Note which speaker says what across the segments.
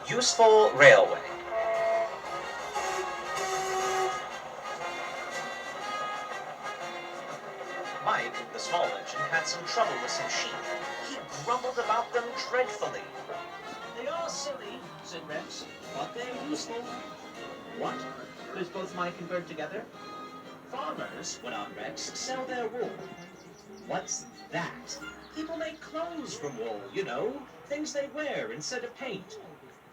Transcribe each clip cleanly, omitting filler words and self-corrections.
Speaker 1: Useful railway. Mike, the small engine, had some trouble with some sheep. He grumbled about them dreadfully.
Speaker 2: They are silly, said Rex, but they're useful. What? Quizzed both Mike and Bert together. Farmers, went on Rex, sell their wool. What's that? People make clothes from wool, you know, things they wear instead of paint.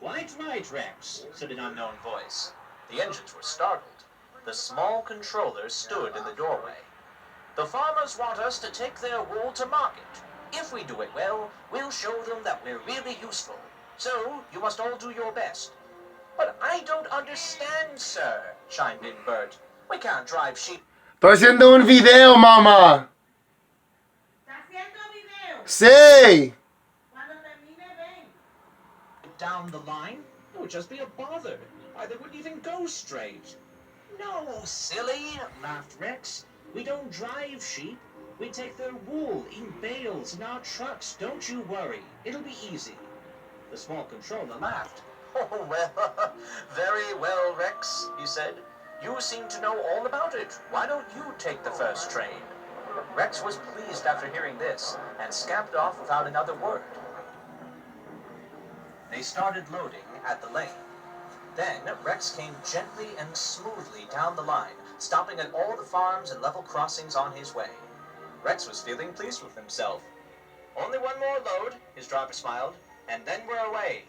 Speaker 2: Quite right, Rex, said an unknown voice.
Speaker 1: The engines were startled. The small controller stood in the doorway. The farmers want us to take their wool to market. If we do it well, we'll show them that we're really useful. So, you must all do your best. But I don't understand, sir, chimed in Bert. We can't drive sheep.
Speaker 3: Estoy haciendo un video, mamá.
Speaker 4: ¿Está haciendo video?
Speaker 3: Sí.
Speaker 4: Cuando termine, ven.
Speaker 2: Down the line? It would just be a bother. Why, they wouldn't even go straight. No, silly, laughed Rex. We don't drive sheep. We take their wool in bales in our trucks. Don't you worry. It'll be easy. The small controller laughed.
Speaker 1: Oh, well, very well, Rex, he said. You seem to know all about it. Why don't you take the first train? Rex was pleased after hearing this and scamped off without another word. They started loading at the lane. Then Rex came gently and smoothly down the line, stopping at all the farms and level crossings on his way. Rex was feeling pleased with himself. Only one more load, his driver smiled, and then we're away.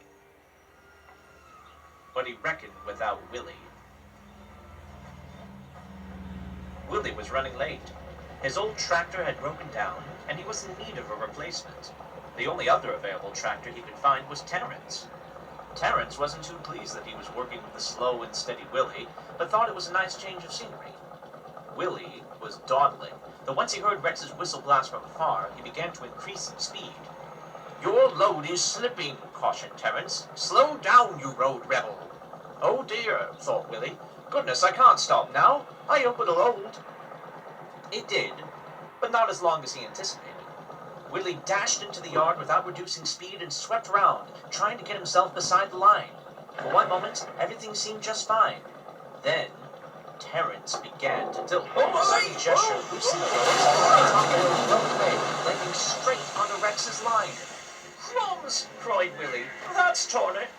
Speaker 1: But he reckoned without Willie. Willie was running late. His old tractor had broken down, and he was in need of a replacement. The only other available tractor he could find was Terrence. Terrence wasn't too pleased that he was working with the slow and steady Willie, but thought it was a nice change of scenery. Willie was dawdling, though once he heard Rex's whistle blast from afar, he began to increase in speed. Your load is slipping, cautioned Terrence. Slow down, you road rebel. Oh dear, thought Willie. Goodness, I can't stop now. I hope it'll hold. It did, but not as long as he anticipated. Willie dashed into the yard without reducing speed and swept around, trying to get himself beside the line. For one moment, everything seemed just fine. Then, Terrence began to tilt. A sudden gesture loosened the ropes, and Tom Willie broke away, landing straight onto Rex's line. Crumbs! Cried Willie. That's torn it.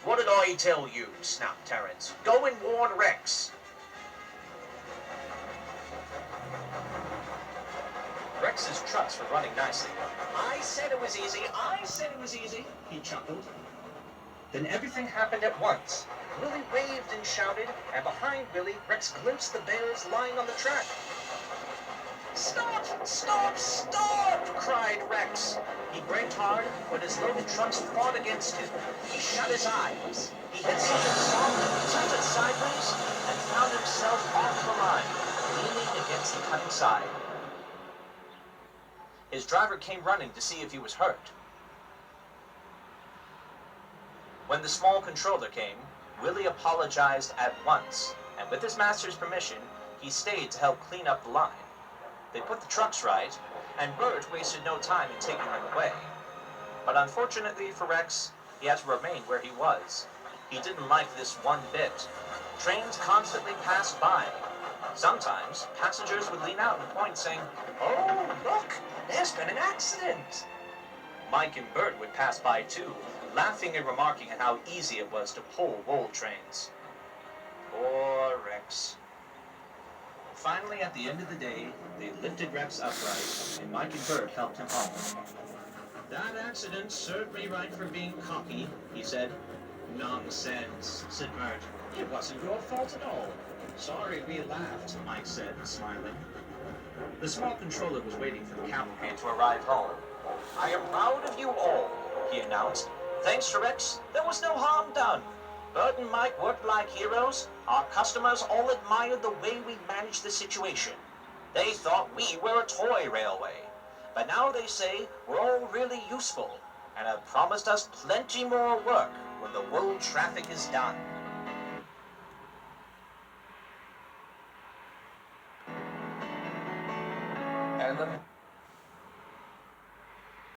Speaker 1: What did I tell you? Snapped Terrence. Go and warn Rex. Rex's trucks were running nicely. I said it was easy. I said it was easy, he chuckled. Then everything happened at once. Willie waved and shouted, and behind Willie, Rex glimpsed the bales lying on the track. Stop! Stop! Stop! Cried Rex. He braked hard, but his loaded trucks fought against him. He shut his eyes. He hit something soft, tilted sideways, and found himself off the line, leaning against the cutting side. His driver came running to see if he was hurt. When the small controller came, Willie apologized at once, and with his master's permission, he stayed to help clean up the line. They put the trucks right, and Bert wasted no time in taking them away. But unfortunately for Rex, he had to remain where he was. He didn't like this one bit. Trains constantly passed by. Sometimes, passengers would lean out and point, saying, "Oh, look, there's been an accident." Mike and Bert would pass by too, laughing and remarking on how easy it was to pull wool trains. Poor Rex. Finally, at the end of the day, they lifted Rex upright, and Mike and Bert helped him home. That accident served me right for being cocky, he said. Nonsense, said Bert. It wasn't your fault at all. Sorry we laughed, Mike said, smiling. The small controller was waiting for the cavalcade to arrive home. I am proud of you all, he announced. Thanks to Rex, there was no harm done. Bert and Mike worked like heroes. Our customers all admired the way we managed the situation. They thought we were a toy railway. But now they say we're all really useful and have promised us plenty more work when the wool traffic is done. And then